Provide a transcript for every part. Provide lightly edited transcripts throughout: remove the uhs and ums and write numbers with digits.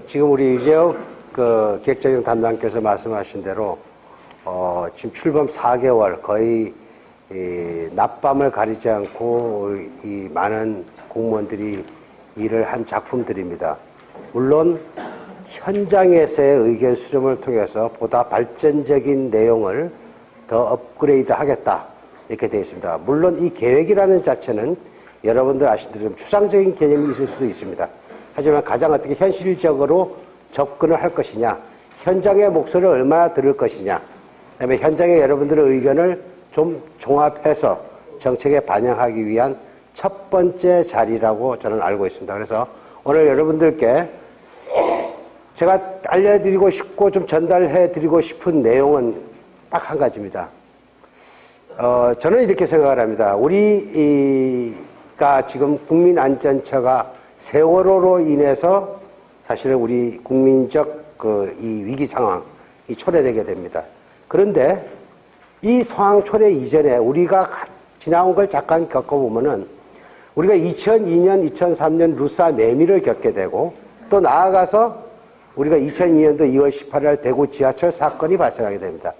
지금 우리 유재욱 기획재정 담당께서 말씀하신 대로, 지금 출범 4개월 거의 낮밤을 가리지 않고 이 많은 공무원들이 일을 한 작품들입니다. 물론 현장에서의 의견 수렴을 통해서 보다 발전적인 내용을 더 업그레이드 하겠다 이렇게 되어 있습니다. 물론 이 계획이라는 자체는 여러분들 아시듯이 추상적인 개념이 있을 수도 있습니다. 하지만 가장 어떻게 현실적으로 접근을 할 것이냐, 현장의 목소리를 얼마나 들을 것이냐, 그다음에 현장의 여러분들의 의견을 좀 종합해서 정책에 반영하기 위한 첫 번째 자리라고 저는 알고 있습니다. 그래서 오늘 여러분들께 제가 알려드리고 싶고 좀 전달해드리고 싶은 내용은 딱 한 가지입니다. 저는 이렇게 생각을 합니다. 우리가 지금 국민안전처가 세월호로 인해서 사실은 우리 국민적 이 위기 상황이 초래되게 됩니다. 그런데 이 상황 초래 이전에 우리가 지나온 걸 잠깐 겪어보면은 우리가 2002년, 2003년 루사 매미를 겪게 되고 또 나아가서 우리가 2002년도 2월 18일 대구 지하철 사건이 발생하게 됩니다.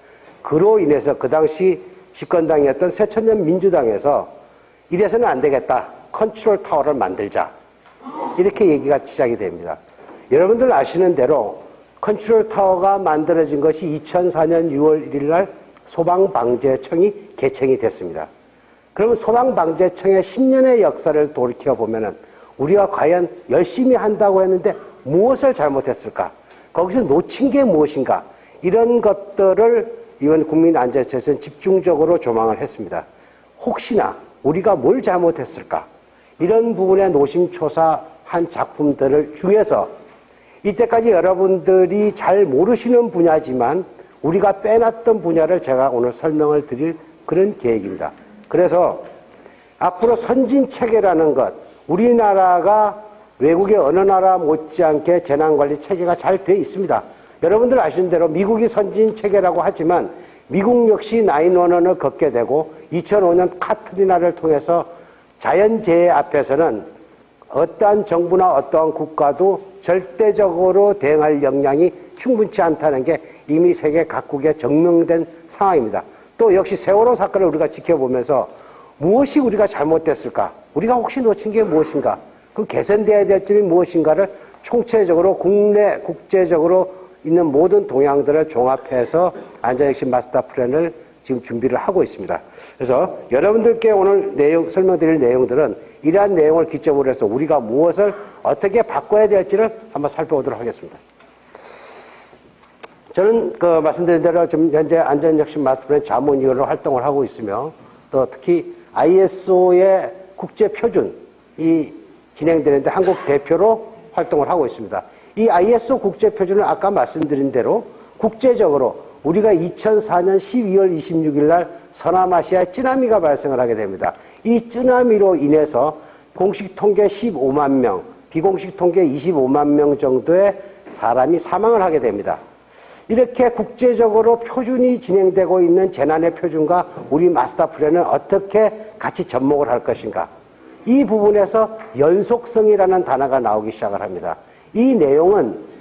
그로 인해서 그 당시 집권당이었던 새천년 민주당에서 이래서는 안 되겠다. 컨트롤 타워를 만들자. 이렇게 얘기가 시작이 됩니다. 여러분들 아시는 대로 컨트롤 타워가 만들어진 것이 2004년 6월 1일 날 소방방재청이 개청이 됐습니다. 그러면 소방방재청의 10년의 역사를 돌이켜보면은 우리가 과연 열심히 한다고 했는데 무엇을 잘못했을까? 거기서 놓친 게 무엇인가? 이런 것들을 이번 국민안전처에서는 집중적으로 조망을 했습니다. 혹시나 우리가 뭘 잘못했을까? 이런 부분에 노심초사한 작품들을 중에서 이때까지 여러분들이 잘 모르시는 분야지만 우리가 빼놨던 분야를 제가 오늘 설명을 드릴 그런 계획입니다. 그래서 앞으로 선진체계라는 것, 우리나라가 외국의 어느 나라 못지않게 재난관리 체계가 잘 돼 있습니다. 여러분들 아시는 대로 미국이 선진체계라고 하지만 미국 역시 911을 겪게 되고 2005년 카트리나를 통해서 자연재해 앞에서는 어떠한 정부나 어떠한 국가도 절대적으로 대응할 역량이 충분치 않다는 게 이미 세계 각국에 증명된 상황입니다. 또 역시 세월호 사건을 우리가 지켜보면서 무엇이 우리가 잘못됐을까? 우리가 혹시 놓친 게 무엇인가? 그 개선되어야 될 점이 무엇인가를 총체적으로 국내, 국제적으로 있는 모든 동향들을 종합해서 안전혁신 마스터 플랜을 지금 준비를 하고 있습니다. 그래서 여러분들께 오늘 설명드릴 내용들은 이러한 내용을 기점으로 해서 우리가 무엇을 어떻게 바꿔야 될지를 한번 살펴보도록 하겠습니다. 저는 말씀드린 대로 지금 현재 안전혁신 마스터 플랜 자문위원으로 활동을 하고 있으며 또 특히 ISO의 국제 표준이 진행되는데 한국 대표로 활동을 하고 있습니다. 이 ISO 국제 표준을 아까 말씀드린 대로 국제적으로 우리가 2004년 12월 26일 날 서남아시아에 쓰나미가 발생을 하게 됩니다. 이 쓰나미로 인해서 공식 통계 15만 명, 비공식 통계 25만 명 정도의 사람이 사망을 하게 됩니다. 이렇게 국제적으로 표준이 진행되고 있는 재난의 표준과 우리 마스터 플랜은 어떻게 같이 접목을 할 것인가? 이 부분에서 연속성이라는 단어가 나오기 시작을 합니다. 이 내용은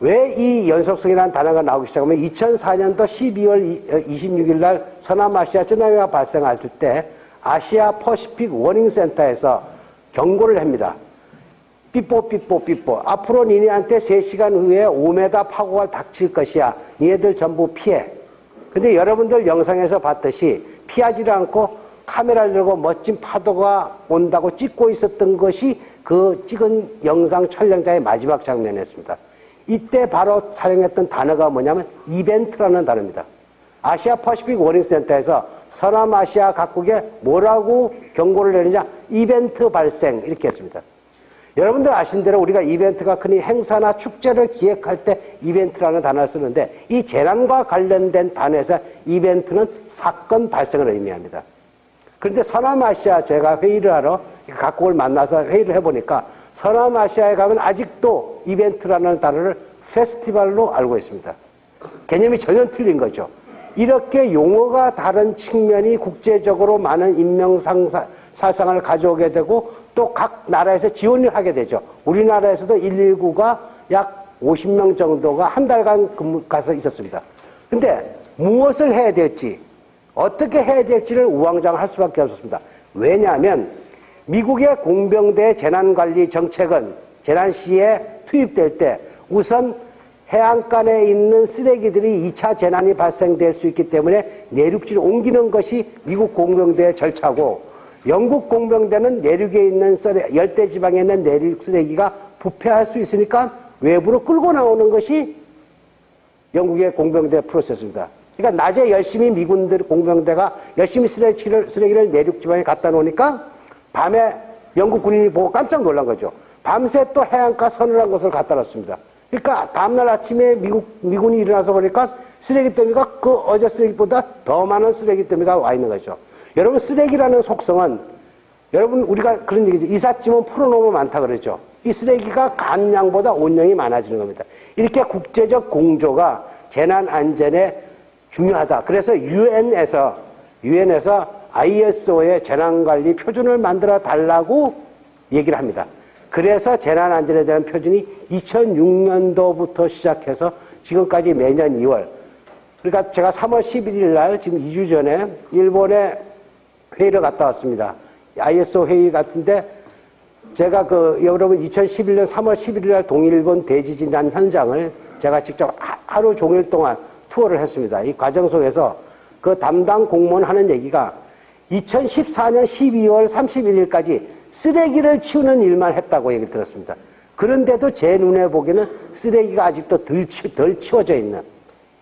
왜 이 연속성이라는 단어가 나오기 시작하면 2004년도 12월 26일 날 서남아시아 쓰나미가 발생했을 때 아시아 퍼시픽 워닝 센터에서 경고를 합니다. 삐뽀 앞으로 니네한테 3시간 후에 5m 파고가 닥칠 것이야. 니네들 전부 피해. 근데 여러분들 영상에서 봤듯이 피하지를 않고 카메라를 들고 멋진 파도가 온다고 찍고 있었던 것이 그 찍은 영상 촬영자의 마지막 장면이었습니다. 이때 바로 사용했던 단어가 뭐냐면 이벤트라는 단어입니다. 아시아 퍼시픽 워닝 센터에서 서남아시아 각국에 뭐라고 경고를 내느냐? 이벤트 발생 이렇게 했습니다. 여러분들 아신 대로 우리가 이벤트가 흔히 행사나 축제를 기획할 때 이벤트라는 단어를 쓰는데 이 재난과 관련된 단어에서 이벤트는 사건 발생을 의미합니다. 그런데 서남아시아 제가 회의를 하러 각국을 만나서 회의를 해보니까 서남아시아에 가면 아직도 이벤트라는 단어를 페스티벌로 알고 있습니다. 개념이 전혀 틀린 거죠. 이렇게 용어가 다른 측면이 국제적으로 많은 인명살상을 가져오게 되고 또 각 나라에서 지원을 하게 되죠. 우리나라에서도 119가 약 50명 정도가 한 달간 가서 있었습니다. 근데 무엇을 해야 될지, 어떻게 해야 될지를 우왕좌왕할 수밖에 없었습니다. 왜냐하면 미국의 공병대 재난관리 정책은 재난 시에 투입될 때 우선 해안간에 있는 쓰레기들이 2차 재난이 발생될 수 있기 때문에 내륙지로 옮기는 것이 미국 공병대의 절차고, 영국 공병대는 내륙에 있는 열대지방에 있는 내륙 쓰레기가 부패할 수 있으니까 외부로 끌고 나오는 것이 영국의 공병대 프로세스입니다. 그러니까 낮에 열심히 미군들 공병대가 열심히 쓰레기를 내륙 지방에 갖다 놓으니까 밤에 영국 군인이 보고 깜짝 놀란 거죠. 밤새 또 해안가 서늘한 곳을 갖다 놨습니다. 그러니까 다음날 아침에 미군이 일어나서 보니까 쓰레기 더미가 그 어제 쓰레기보다 더 많은 쓰레기 더미가 와 있는 거죠. 여러분, 쓰레기라는 속성은, 여러분, 우리가 그런 얘기죠. 이삿짐은 풀어놓으면 많다 그러죠. 이 쓰레기가 간량보다 온량이 많아지는 겁니다. 이렇게 국제적 공조가 재난 안전에 중요하다. 그래서 유엔에서 ISO의 재난관리 표준을 만들어 달라고 얘기를 합니다. 그래서 재난 안전에 대한 표준이 2006년도부터 시작해서 지금까지 매년 2월, 그러니까 제가 3월 11일 날 지금 2주 전에 일본에 회의를 갔다 왔습니다. ISO 회의 같은데, 제가 여러분 2011년 3월 11일 날 동일본 대지진 난 현장을 제가 직접 하루 종일 동안 투어를 했습니다. 이 과정 속에서 그 담당 공무원 하는 얘기가 2014년 12월 31일까지 쓰레기를 치우는 일만 했다고 얘기를 들었습니다. 그런데도 제 눈에 보기에는 쓰레기가 아직도 덜 치워져 있는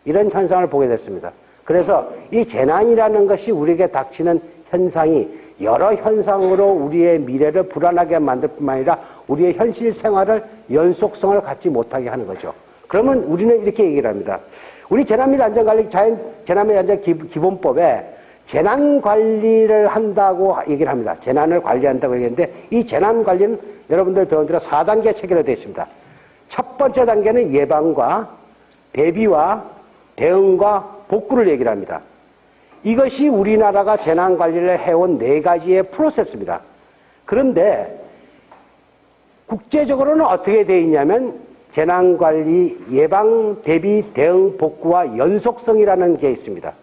이런 현상을 보게 됐습니다. 그래서 이 재난이라는 것이 우리에게 닥치는 현상이 여러 현상으로 우리의 미래를 불안하게 만들 뿐만 아니라 우리의 현실 생활을 연속성을 갖지 못하게 하는 거죠. 그러면 우리는 이렇게 얘기를 합니다. 우리 재난및 안전관리, 재난및 안전 기본법에 재난관리를 한다고 얘기를 합니다. 재난을 관리한다고 얘기했는데, 이 재난관리는 여러분들 배운 대로 4단계 체계로 되어 있습니다. 첫 번째 단계는 예방과 대비와 대응과 복구를 얘기를 합니다. 이것이 우리나라가 재난관리를 해온 4가지의 프로세스입니다. 그런데 국제적으로는 어떻게 되어 있냐면 재난관리, 예방, 대비, 대응, 복구와 연속성이라는 게 있습니다.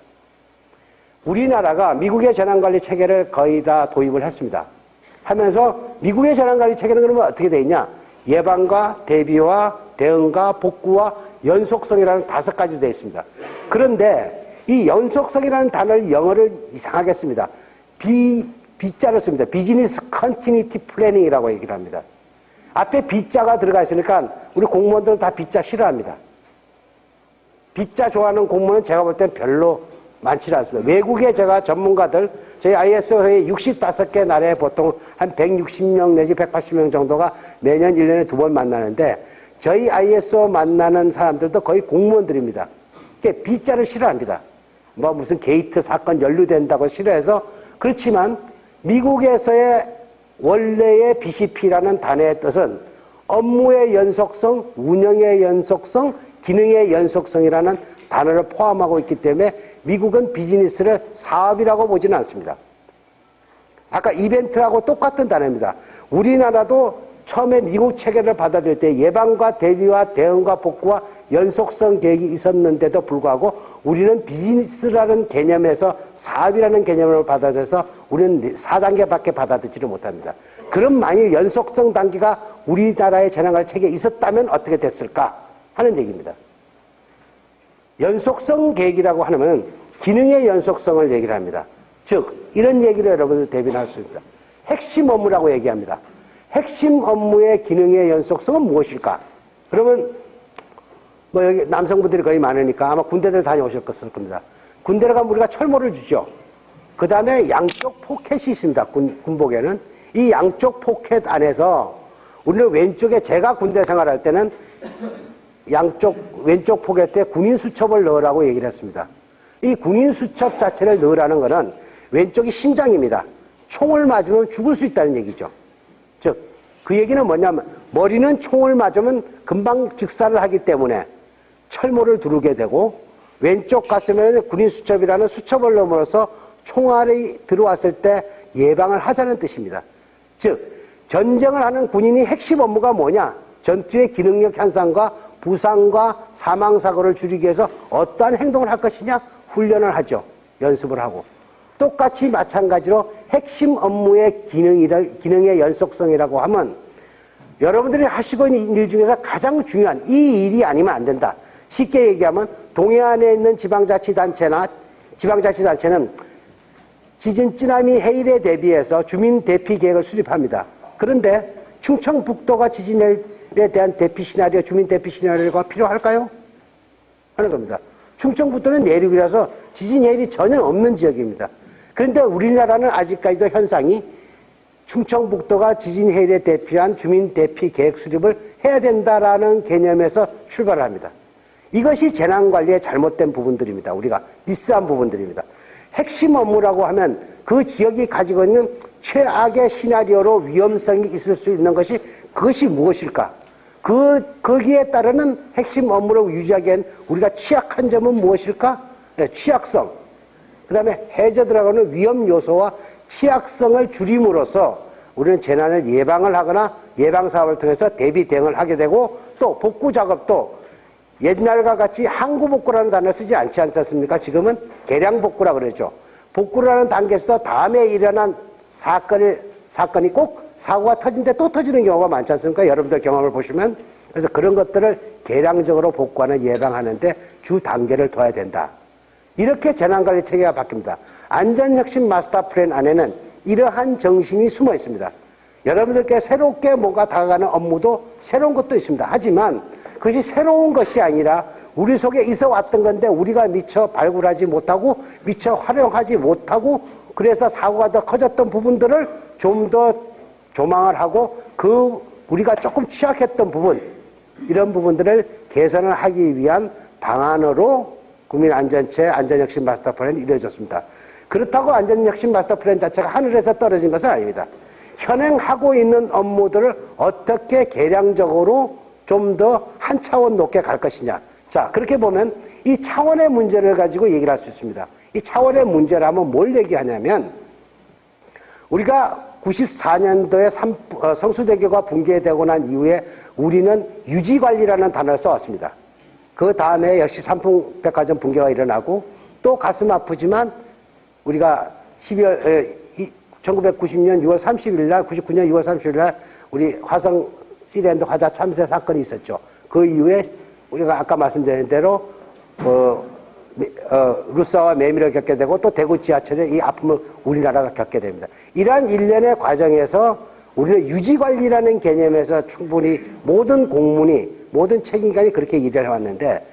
우리나라가 미국의 재난관리 체계를 거의 다 도입을 했습니다. 하면서 미국의 재난관리 체계는 그러면 어떻게 되어 있냐? 예방과 대비와 대응과 복구와 연속성이라는 5가지로 되어 있습니다. 그런데 이 연속성이라는 단어를 영어를 이상하게 씁니다. B자를 씁니다. 비즈니스 컨티니티 플래닝이라고 얘기를 합니다. 앞에 B자가 들어가 있으니까 우리 공무원들은 다 B자 싫어합니다. B자 좋아하는 공무원은 제가 볼 땐 별로 많지 않습니다. 외국의 제가 전문가들, 저희 ISO 회의 65개 나라에 보통 한 160명 내지 180명 정도가 매년 1년에 2번 만나는데, 저희 ISO 만나는 사람들도 거의 공무원들입니다. B자를 싫어합니다. 뭐 무슨 게이트 사건 연루된다고 싫어해서. 그렇지만 미국에서의 원래의 BCP라는 단어의 뜻은 업무의 연속성, 운영의 연속성, 기능의 연속성이라는 단어를 포함하고 있기 때문에 미국은 비즈니스를 사업이라고 보지는 않습니다. 아까 이벤트라고 똑같은 단어입니다. 우리나라도 처음에 미국 체계를 받아들일 때 예방과 대비와 대응과 복구와 연속성 계획이 있었는데도 불구하고 우리는 비즈니스라는 개념에서 사업이라는 개념을 받아들여서 우리는 4단계밖에 받아들이지를 못합니다. 그럼 만일 연속성 단계가 우리나라의 재난관리 체계에 있었다면 어떻게 됐을까 하는 얘기입니다. 연속성 계획이라고 하면 기능의 연속성을 얘기를 합니다. 즉 이런 얘기를 여러분들 대비할 수 있습니다. 핵심 업무라고 얘기합니다. 핵심 업무의 기능의 연속성은 무엇일까? 그러면 뭐 여기 남성분들이 거의 많으니까 아마 군대들 다녀오셨을 겁니다. 군대를 가면 우리가 철모를 주죠. 그 다음에 양쪽 포켓이 있습니다. 군복에는. 이 양쪽 포켓 안에서 우리는 왼쪽에, 제가 군대 생활할 때는 왼쪽 포켓에 군인 수첩을 넣으라고 얘기를 했습니다. 이 군인 수첩 자체를 넣으라는 것은 왼쪽이 심장입니다. 총을 맞으면 죽을 수 있다는 얘기죠. 즉, 그 얘기는 뭐냐면 머리는 총을 맞으면 금방 즉사를 하기 때문에 철모를 두르게 되고, 왼쪽 가슴에는 군인 수첩이라는 수첩을 넣음으로써 총알이 들어왔을 때 예방을 하자는 뜻입니다. 즉, 전쟁을 하는 군인이 핵심 업무가 뭐냐? 전투의 기능력 향상과 부상과 사망사고를 줄이기 위해서 어떠한 행동을 할 것이냐? 훈련을 하죠. 연습을 하고. 똑같이 마찬가지로 핵심 업무의 기능의 연속성이라고 하면 여러분들이 하시고 있는 일 중에서 가장 중요한 이 일이 아니면 안 된다. 쉽게 얘기하면 동해안에 있는 지방자치단체는 지진 쓰나미 해일에 대비해서 주민 대피 계획을 수립합니다. 그런데 충청북도가 지진에 대한 대피 시나리오, 주민 대피 시나리오가 필요할까요? 하는 겁니다. 충청북도는 내륙이라서 지진 해일이 전혀 없는 지역입니다. 그런데 우리나라는 아직까지도 현상이 충청북도가 지진 해일에 대피한 주민 대피 계획 수립을 해야 된다라는 개념에서 출발을 합니다. 이것이 재난관리의 잘못된 부분들입니다. 우리가 미스한 부분들입니다. 핵심 업무라고 하면 그 지역이 가지고 있는 최악의 시나리오로 위험성이 있을 수 있는 것이 그것이 무엇일까? 거기에 따르는 핵심 업무를 유지하기엔 우리가 취약한 점은 무엇일까? 네, 취약성. 그 다음에 해저드라고는 위험 요소와 취약성을 줄임으로써 우리는 재난을 예방을 하거나 예방사업을 통해서 대비 대응을 하게 되고 또 복구 작업도 옛날과 같이 항구복구라는 단어를 쓰지 않지 않습니까? 지금은 개량복구라 그러죠. 복구라는 단계에서 다음에 일어난 사건이 꼭 사고가 터진 데 또 터지는 경우가 많지 않습니까? 여러분들 경험을 보시면. 그래서 그런 것들을 개량적으로 복구하는 예방하는데 주 단계를 둬야 된다. 이렇게 재난관리 체계가 바뀝니다. 안전혁신 마스터 플랜 안에는 이러한 정신이 숨어 있습니다. 여러분들께 새롭게 뭔가 다가가는 업무도 새로운 것도 있습니다. 하지만 그것이 새로운 것이 아니라 우리 속에 있어 왔던 건데 우리가 미처 발굴하지 못하고 미처 활용하지 못하고 그래서 사고가 더 커졌던 부분들을 좀 더 조망을 하고 우리가 조금 취약했던 부분 이런 부분들을 개선을 하기 위한 방안으로 국민안전체 안전혁신 마스터 플랜이 이루어졌습니다. 그렇다고 안전혁신 마스터 플랜 자체가 하늘에서 떨어진 것은 아닙니다. 현행하고 있는 업무들을 어떻게 개량적으로 좀 더 한 차원 높게 갈 것이냐. 자, 그렇게 보면 이 차원의 문제를 가지고 얘기를 할 수 있습니다. 이 차원의 문제라면 뭘 얘기하냐면 우리가 94년도에 성수대교가 붕괴되고 난 이후에 우리는 유지관리라는 단어를 써왔습니다. 그 다음에 역시 삼풍백화점 붕괴가 일어나고 또 가슴 아프지만 우리가 1990년 6월 30일 날, 99년 6월 30일 날 우리 화성 시랜드 화자 참사 사건이 있었죠. 그 이후에 우리가 아까 말씀드린 대로 루사와 매미를 겪게 되고 또 대구 지하철의 이 아픔을 우리나라가 겪게 됩니다. 이러한 일련의 과정에서 우리는 유지관리라는 개념에서 충분히 모든 공문이 모든 책임관이 그렇게 일을 해왔는데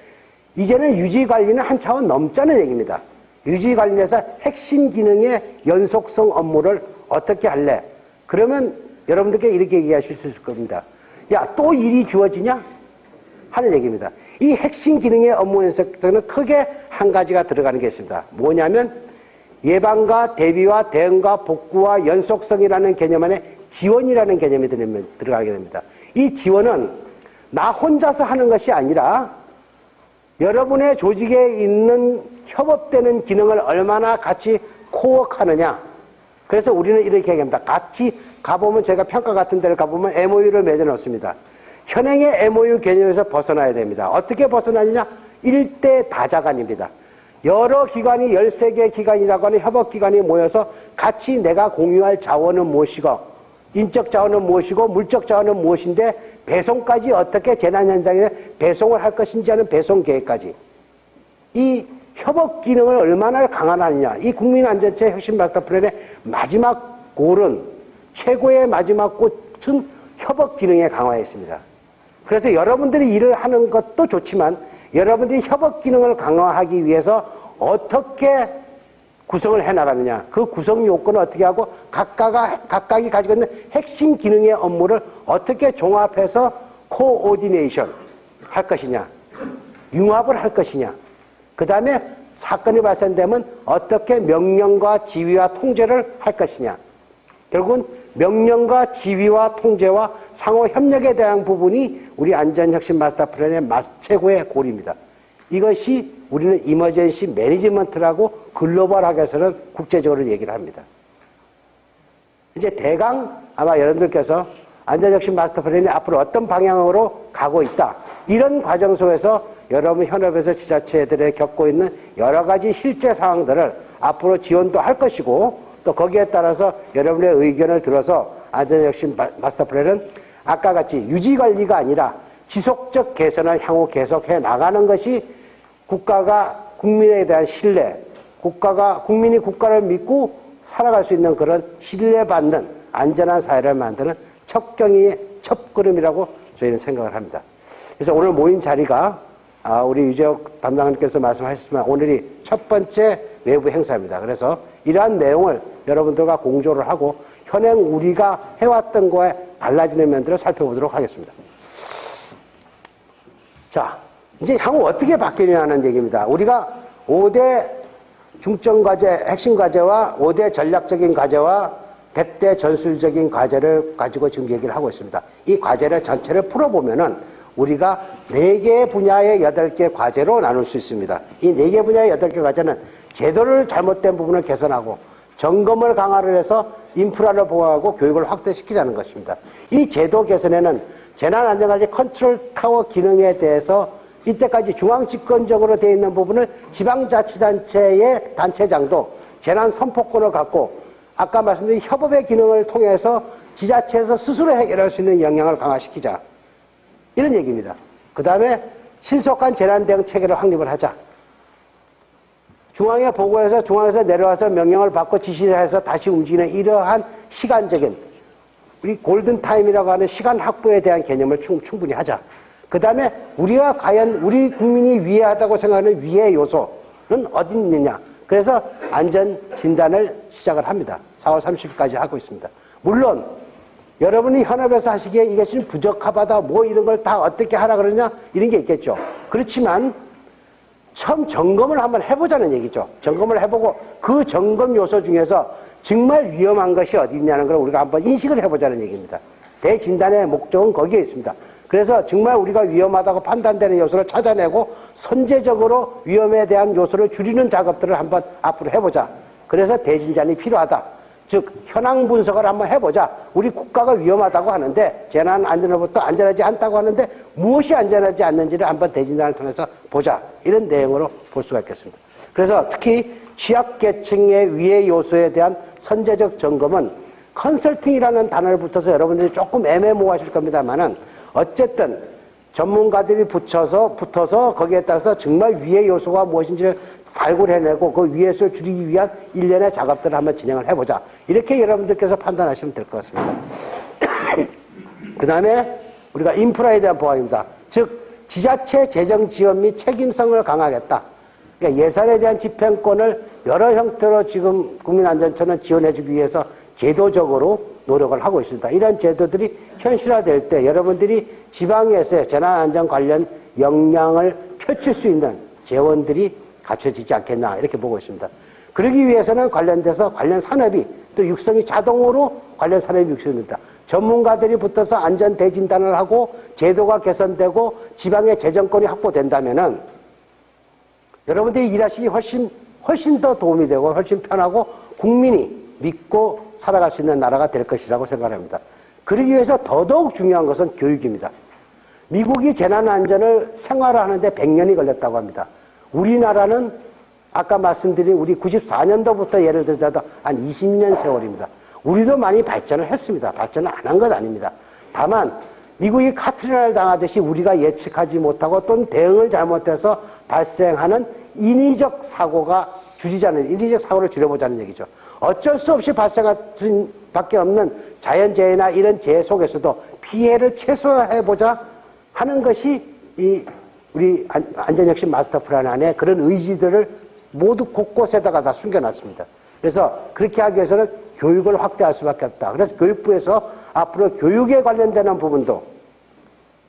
이제는 유지관리는 한 차원 넘자는 얘기입니다. 유지관리에서 핵심 기능의 연속성 업무를 어떻게 할래? 그러면 여러분들께 이렇게 얘기하실 수 있을 겁니다. 야, 또 일이 주어지냐? 하는 얘기입니다. 이 핵심 기능의 업무 연속성은 크게 한 가지가 들어가는 게 있습니다. 뭐냐면 예방과 대비와 대응과 복구와 연속성이라는 개념 안에 지원이라는 개념이 들어가게 됩니다. 이 지원은 나 혼자서 하는 것이 아니라 여러분의 조직에 있는 협업되는 기능을 얼마나 같이 코워크하느냐. 그래서 우리는 이렇게 얘기합니다. 같이 가보면 저희가 평가 같은 데를 가보면 MOU를 맺어 놓습니다. 현행의 MOU 개념에서 벗어나야 됩니다. 어떻게 벗어나느냐? 일대 다자간입니다. 여러 기관이 13개 기관이라고 하는 협업기관이 모여서 같이 내가 공유할 자원은 무엇이고 인적 자원은 무엇이고 물적 자원은 무엇인데 배송까지 어떻게 재난 현장에 배송을 할 것인지 하는 배송 계획까지 이 협업 기능을 얼마나 강화하느냐. 이 국민안전체 혁신 마스터 플랜의 마지막 골은 최고의 마지막 꽃은 협업 기능에 강화해 있습니다. 그래서 여러분들이 일을 하는 것도 좋지만 여러분들이 협업 기능을 강화하기 위해서 어떻게 구성을 해나가느냐. 그 구성 요건을 어떻게 하고 각각이 가지고 있는 핵심 기능의 업무를 어떻게 종합해서 코오디네이션 할 것이냐. 융합을 할 것이냐. 그 다음에 사건이 발생되면 어떻게 명령과 지휘와 통제를 할 것이냐. 결국은 명령과 지휘와 통제와 상호 협력에 대한 부분이 우리 안전혁신 마스터 플랜의 최고의 골입니다. 이것이 우리는 이머전시 매니지먼트라고 글로벌하게서는 국제적으로 얘기를 합니다. 이제 대강 아마 여러분들께서 안전혁신 마스터 플랜이 앞으로 어떤 방향으로 가고 있다. 이런 과정 속에서 여러분 현업에서 지자체들에 겪고 있는 여러 가지 실제 상황들을 앞으로 지원도 할 것이고 또 거기에 따라서 여러분의 의견을 들어서 안전혁신 마스터 플랜은 아까 같이 유지관리가 아니라 지속적 개선을 향후 계속해 나가는 것이 국가가 국민에 대한 신뢰, 국민이 국가를 믿고 살아갈 수 있는 그런 신뢰받는 안전한 사회를 만드는 첫 걸음이라고 저희는 생각을 합니다. 그래서 오늘 모인 자리가 우리 유재욱 담당님께서 말씀하셨지만 오늘이 첫 번째 외부 행사입니다. 그래서 이러한 내용을 여러분들과 공조를 하고 현행 우리가 해왔던 거에 달라지는 면들을 살펴보도록 하겠습니다. 자, 이제 향후 어떻게 바뀌느냐는 얘기입니다. 우리가 5대 중점과제, 핵심과제와 5대 전략적인 과제와 100대 전술적인 과제를 가지고 지금 얘기를 하고 있습니다. 이 과제를 전체를 풀어보면은 우리가 4개 분야의 8개 과제로 나눌 수 있습니다. 이 4개 분야의 8개 과제는 제도를 잘못된 부분을 개선하고 점검을 강화를 해서 인프라를 보호하고 교육을 확대시키자는 것입니다. 이 제도 개선에는 재난안전관리 컨트롤 타워 기능에 대해서 이때까지 중앙집권적으로 되어 있는 부분을 지방자치단체의 단체장도 재난 선포권을 갖고 아까 말씀드린 협업의 기능을 통해서 지자체에서 스스로 해결할 수 있는 역량을 강화시키자. 이런 얘기입니다. 그 다음에 신속한 재난대응 체계를 확립을 하자. 중앙에 보고해서 중앙에서 내려와서 명령을 받고 지시를 해서 다시 움직이는 이러한 시간적인 우리 골든타임이라고 하는 시간 확보에 대한 개념을 충분히 하자. 그 다음에 우리가 과연 우리 국민이 위해하다고 생각하는 위해 요소는 어디 있느냐. 그래서 안전 진단을 시작을 합니다. 4월 30일까지 하고 있습니다. 물론 여러분이 현업에서 하시기에 이것이 부적합하다 뭐 이런 걸 다 어떻게 하라 그러냐 이런 게 있겠죠. 그렇지만 처음 점검을 한번 해보자는 얘기죠. 점검을 해보고 그 점검 요소 중에서 정말 위험한 것이 어디 있냐는 걸 우리가 한번 인식을 해보자는 얘기입니다. 대진단의 목적은 거기에 있습니다. 그래서 정말 우리가 위험하다고 판단되는 요소를 찾아내고 선제적으로 위험에 대한 요소를 줄이는 작업들을 한번 앞으로 해보자. 그래서 대진단이 필요하다. 즉 현황 분석을 한번 해보자. 우리 국가가 위험하다고 하는데 재난 안전으로부터 안전하지 않다고 하는데 무엇이 안전하지 않는지를 한번 대진단을 통해서 보자. 이런 내용으로 볼 수가 있겠습니다. 그래서 특히 취약계층의 위해 요소에 대한 선제적 점검은 컨설팅이라는 단어를 붙여서 여러분들이 조금 애매모호하실 겁니다만은 어쨌든 전문가들이 붙어서 거기에 따라서 정말 위해 요소가 무엇인지를 발굴해내고 그 위해를 줄이기 위한 일련의 작업들을 한번 진행을 해보자. 이렇게 여러분들께서 판단하시면 될 것 같습니다. 그 다음에 우리가 인프라에 대한 보완입니다. 즉 지자체 재정 지원 및 책임성을 강화하겠다. 그러니까 예산에 대한 집행권을 여러 형태로 지금 국민안전처는 지원해주기 위해서 제도적으로 노력을 하고 있습니다. 이런 제도들이 현실화될 때 여러분들이 지방에서의 재난안전 관련 역량을 펼칠 수 있는 재원들이 갖춰지지 않겠나 이렇게 보고 있습니다. 그러기 위해서는 관련돼서 관련 산업이 또 육성이 자동으로 관련 산업이 육성됩니다. 전문가들이 붙어서 안전 대진단을 하고 제도가 개선되고 지방의 재정권이 확보된다면은 여러분들이 일하시기 훨씬 더 도움이 되고 훨씬 편하고 국민이 믿고 살아갈 수 있는 나라가 될 것이라고 생각합니다. 그러기 위해서 더더욱 중요한 것은 교육입니다. 미국이 재난안전을 생활화하는데 100년이 걸렸다고 합니다. 우리나라는 아까 말씀드린 우리 94년도부터 예를 들자도 한 20년 세월입니다. 우리도 많이 발전을 했습니다. 발전을 안 한 건 아닙니다. 다만 미국이 카트리나를 당하듯이 우리가 예측하지 못하고 또는 대응을 잘못해서 발생하는 인위적 사고가 줄이자는 인위적 사고를 줄여보자는 얘기죠. 어쩔 수 없이 발생할 수밖에 없는 자연재해나 이런 재해 속에서도 피해를 최소화해보자 하는 것이 우리 안전혁신 마스터 플랜 안에 그런 의지들을 모두 곳곳에다가 다 숨겨놨습니다. 그래서 그렇게 하기 위해서는 교육을 확대할 수밖에 없다. 그래서 교육부에서 앞으로 교육에 관련되는 부분도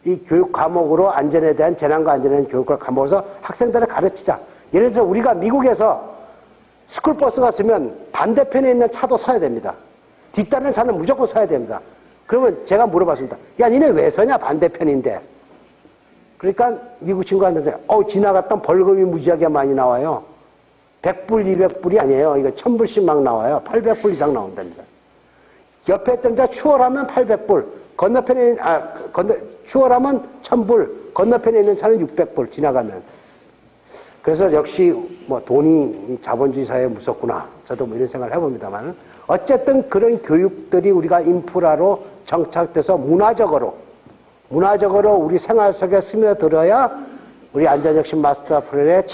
이 교육 과목으로 안전에 대한 재난과 안전에 대한 교육을 과목에서 학생들을 가르치자. 예를 들어서 우리가 미국에서 스쿨버스가 쓰면 반대편에 있는 차도 서야 됩니다. 뒷다른 차는 무조건 서야 됩니다. 그러면 제가 물어봤습니다. 야, 니네 왜 서냐? 반대편인데. 그러니까 미국 친구한테 지나갔던 벌금이 무지하게 많이 나와요. 100불, 200불이 아니에요. 이거 1000불씩 막 나와요. 800불 이상 나온답니다. 옆에 있던 자 추월하면 800불, 건너편에, 추월하면 1000불, 건너편에 있는 차는 600불 지나가면. 그래서 역시 뭐 돈이 자본주의 사회에 무섭구나. 저도 뭐 이런 생각을 해봅니다만. 어쨌든 그런 교육들이 우리가 인프라로 정착돼서 문화적으로 우리 생활 속에 스며들어야 우리 안전혁신 마스터 플랜의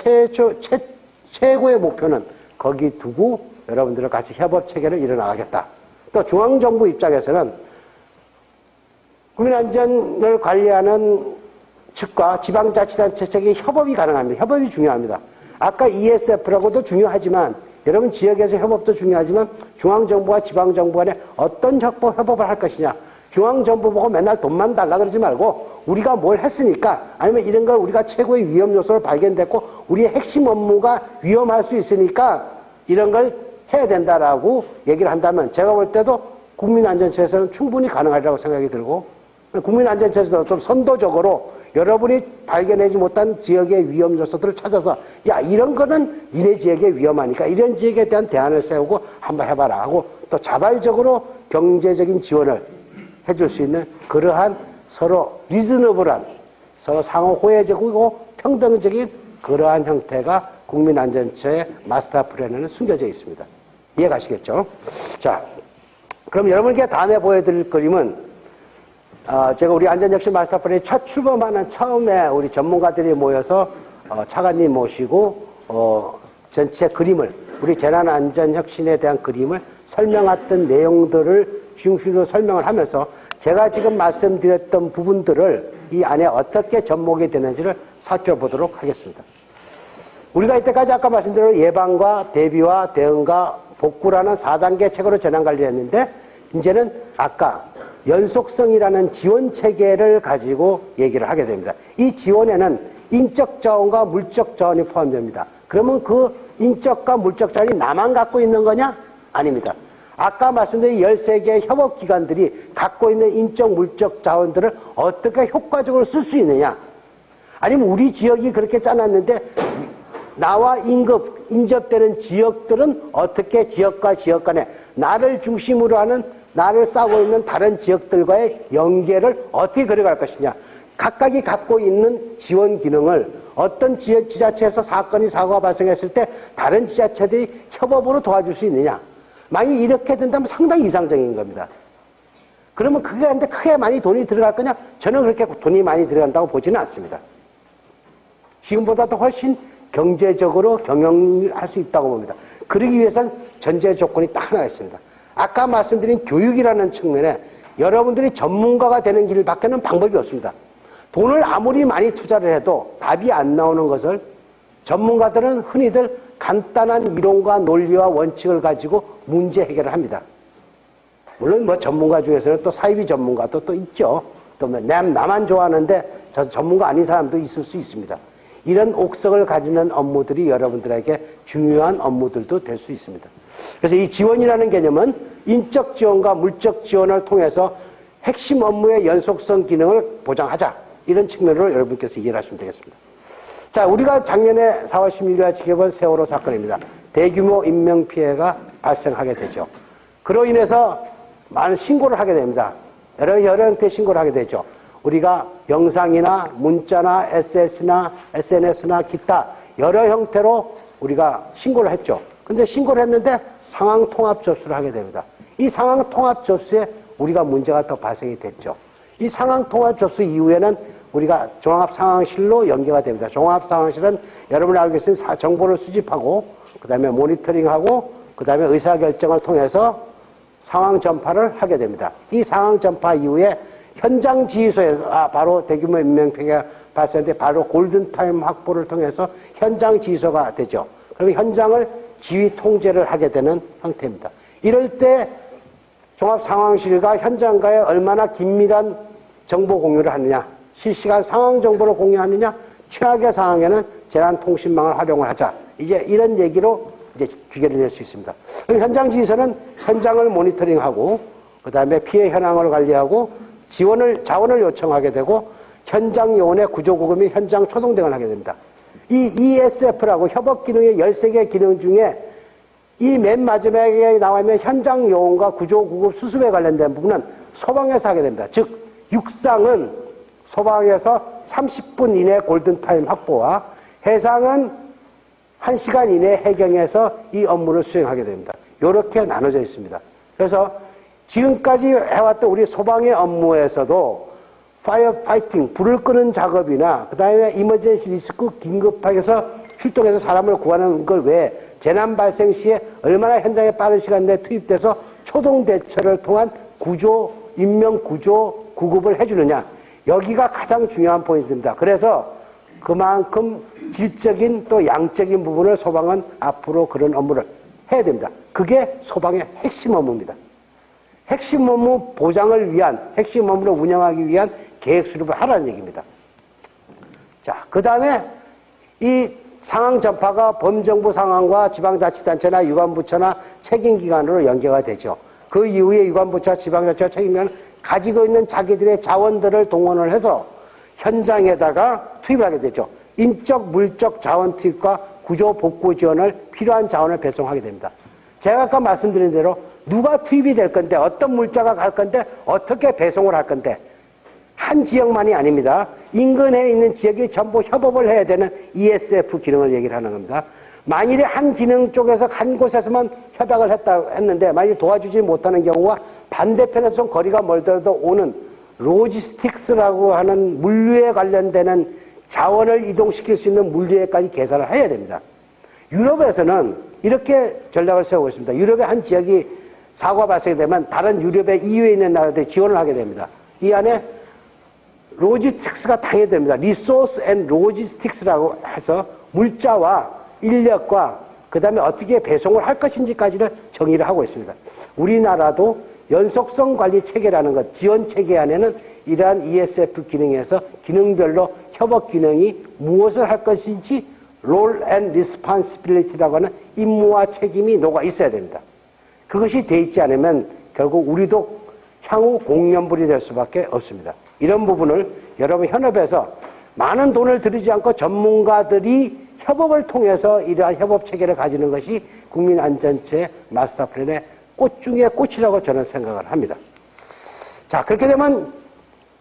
최고의 목표는 거기 두고 여러분들과 같이 협업 체계를 이뤄나가겠다. 또 중앙정부 입장에서는 국민안전을 관리하는 측과 지방자치단체 측의 협업이 가능합니다. 협업이 중요합니다. 아까 ESF라고도 중요하지만 여러분 지역에서 협업도 중요하지만 중앙정부와 지방정부 간에 어떤 협업을 할 것이냐. 중앙정부 보고 맨날 돈만 달라 그러지 말고 우리가 뭘 했으니까 아니면 이런 걸 우리가 최고의 위험 요소를 발견됐고 우리의 핵심 업무가 위험할 수 있으니까 이런 걸 해야 된다라고 얘기를 한다면 제가 볼 때도 국민안전처에서는 충분히 가능하리라고 생각이 들고 국민안전처에서도 좀 선도적으로 여러분이 발견하지 못한 지역의 위험 요소들을 찾아서 야 이런 거는 이네 지역에 위험하니까 이런 지역에 대한 대안을 세우고 한번 해봐라 하고 또 자발적으로 경제적인 지원을 해줄 수 있는 그러한 서로 리즈너블한 서로 상호 호혜적이고 평등적인 그러한 형태가 국민안전처의 마스터 플랜에는 숨겨져 있습니다. 이해가시겠죠? 자, 그럼 여러분께 다음에 보여드릴 그림은 제가 우리 안전혁신 마스터 플랜이 첫 출범하는 처음에 우리 전문가들이 모여서 차관님 모시고 전체 그림을 우리 재난안전혁신에 대한 그림을 설명했던 내용들을 중심으로 설명을 하면서 제가 지금 말씀드렸던 부분들을 이 안에 어떻게 접목이 되는지를 살펴보도록 하겠습니다. 우리가 이때까지 아까 말씀드린 예방과 대비와 대응과 복구라는 4단계 책으로 재난관리를 했는데 이제는 아까 연속성이라는 지원 체계를 가지고 얘기를 하게 됩니다. 이 지원에는 인적 자원과 물적 자원이 포함됩니다. 그러면 그 인적과 물적 자원이 나만 갖고 있는 거냐? 아닙니다. 아까 말씀드린 13개의 협업기관들이 갖고 있는 인적, 물적 자원들을 어떻게 효과적으로 쓸 수 있느냐? 아니면 우리 지역이 그렇게 짜놨는데 나와 인접되는 지역들은 어떻게 지역과 지역 간에 나를 중심으로 하는 나를 싸고 있는 다른 지역들과의 연계를 어떻게 그려갈 것이냐. 각각이 갖고 있는 지원 기능을 어떤 지자체에서 사고가 발생했을 때 다른 지자체들이 협업으로 도와줄 수 있느냐. 만약 이렇게 된다면 상당히 이상적인 겁니다. 그러면 그게 근데 크게 많이 돈이 들어갈 거냐? 저는 그렇게 돈이 많이 들어간다고 보지는 않습니다. 지금보다도 훨씬 경제적으로 경영할 수 있다고 봅니다. 그러기 위해선 전제 조건이 딱 하나 있습니다. 아까 말씀드린 교육이라는 측면에 여러분들이 전문가가 되는 길밖에는 방법이 없습니다. 돈을 아무리 많이 투자를 해도 답이 안 나오는 것을 전문가들은 흔히들 간단한 이론과 논리와 원칙을 가지고 문제 해결을 합니다. 물론 뭐 전문가 중에서는 또 사이비 전문가도 또 있죠. 또 나만 좋아하는데 저 전문가 아닌 사람도 있을 수 있습니다. 이런 옥석을 가지는 업무들이 여러분들에게 중요한 업무들도 될 수 있습니다. 그래서 이 지원이라는 개념은 인적 지원과 물적 지원을 통해서 핵심 업무의 연속성 기능을 보장하자. 이런 측면으로 여러분께서 이해를 하시면 되겠습니다. 자, 우리가 작년에 4월 16일에 지켜본 세월호 사건입니다. 대규모 인명피해가 발생하게 되죠. 그로 인해서 많은 신고를 하게 됩니다. 여러 형태의 신고를 하게 되죠. 우리가 영상이나 문자나 SNS나 기타 여러 형태로 우리가 신고를 했죠. 근데 신고를 했는데 상황 통합 접수를 하게 됩니다. 이 상황 통합 접수에 우리가 문제가 더 발생이 됐죠. 이 상황 통합 접수 이후에는 우리가 종합상황실로 연계가 됩니다. 종합상황실은 여러분이 알고 계신 정보를 수집하고 그 다음에 모니터링하고 그 다음에 의사결정을 통해서 상황 전파를 하게 됩니다. 이 상황 전파 이후에 현장 지휘소에 바로 대규모 인명피해가 발생했는데 바로 골든타임 확보를 통해서 현장 지휘소가 되죠. 그러면 현장을 지휘 통제를 하게 되는 형태입니다. 이럴 때 종합상황실과 현장과의 얼마나 긴밀한 정보 공유를 하느냐, 실시간 상황 정보를 공유하느냐, 최악의 상황에는 재난통신망을 활용을 하자. 이제 이런 얘기로 이제 귀결이 될 수 있습니다. 그럼 현장 지휘소는 현장을 모니터링하고 그 다음에 피해 현황을 관리하고 자원을 요청하게 되고 현장 요원의 구조구금 및 현장 초동 등을 하게 됩니다. 이 ESF라고 협업 기능의 13개 기능 중에 이 맨 마지막에 나와 있는 현장 요원과 구조, 구급, 수습에 관련된 부분은 소방에서 하게 됩니다. 즉, 육상은 소방에서 30분 이내 골든타임 확보와 해상은 1시간 이내 해경에서 이 업무를 수행하게 됩니다. 이렇게 나눠져 있습니다. 그래서 지금까지 해왔던 우리 소방의 업무에서도 파이어 파이팅, 불을 끄는 작업이나 그 다음에 이머전시 리스크 긴급하게서 출동해서 사람을 구하는 걸 외에 재난 발생 시에 얼마나 현장에 빠른 시간 내에 투입돼서 초동 대처를 통한 구조, 인명 구조, 구급을 해주느냐. 여기가 가장 중요한 포인트입니다. 그래서 그만큼 질적인 또 양적인 부분을 소방은 앞으로 그런 업무를 해야 됩니다. 그게 소방의 핵심 업무입니다. 핵심 업무 보장을 위한, 핵심 업무를 운영하기 위한 계획 수립을 하라는 얘기입니다. 자, 그 다음에 이 상황 전파가 범정부 상황과 지방자치단체나 유관부처나 책임기관으로 연계가 되죠. 그 이후에 유관부처와 지방자치와 책임기관은 가지고 있는 자기들의 자원들을 동원을 해서 현장에다가 투입을 하게 되죠. 인적, 물적 자원 투입과 구조, 복구 지원을 필요한 자원을 배송하게 됩니다. 제가 아까 말씀드린 대로 누가 투입이 될 건데, 어떤 물자가 갈 건데, 어떻게 배송을 할 건데, 한 지역만이 아닙니다. 인근에 있는 지역이 전부 협업을 해야 되는 ESF 기능을 얘기를 하는 겁니다. 만일에 한 기능 쪽에서 한 곳에서만 협약을 했는데 만일 도와주지 못하는 경우와 반대편에서 좀 거리가 멀더라도 오는 로지스틱스라고 하는 물류에 관련되는 자원을 이동시킬 수 있는 물류에까지 계산을 해야 됩니다. 유럽에서는 이렇게 전략을 세우고 있습니다. 유럽의 한 지역이 사고가 발생되면 다른 유럽의 EU에 있는 나라들이 지원을 하게 됩니다. 이 안에 로지스틱스가 당해야 됩니다. 리소스 앤 로지스틱스라고 해서 물자와 인력과 그 다음에 어떻게 배송을 할 것인지까지를 정의를 하고 있습니다. 우리나라도 연속성 관리 체계라는 것, 지원 체계 안에는 이러한 ESF 기능에서 기능별로 협업 기능이 무엇을 할 것인지 롤 앤 리스폰시빌리티라고 하는 임무와 책임이 녹아 있어야 됩니다. 그것이 돼 있지 않으면 결국 우리도 향후 공연불이 될 수밖에 없습니다. 이런 부분을 여러분 현업에서 많은 돈을 들이지 않고 전문가들이 협업을 통해서 이러한 협업 체계를 가지는 것이 국민안전처의 마스터 플랜의 꽃 중에 꽃이라고 저는 생각을 합니다. 자, 그렇게 되면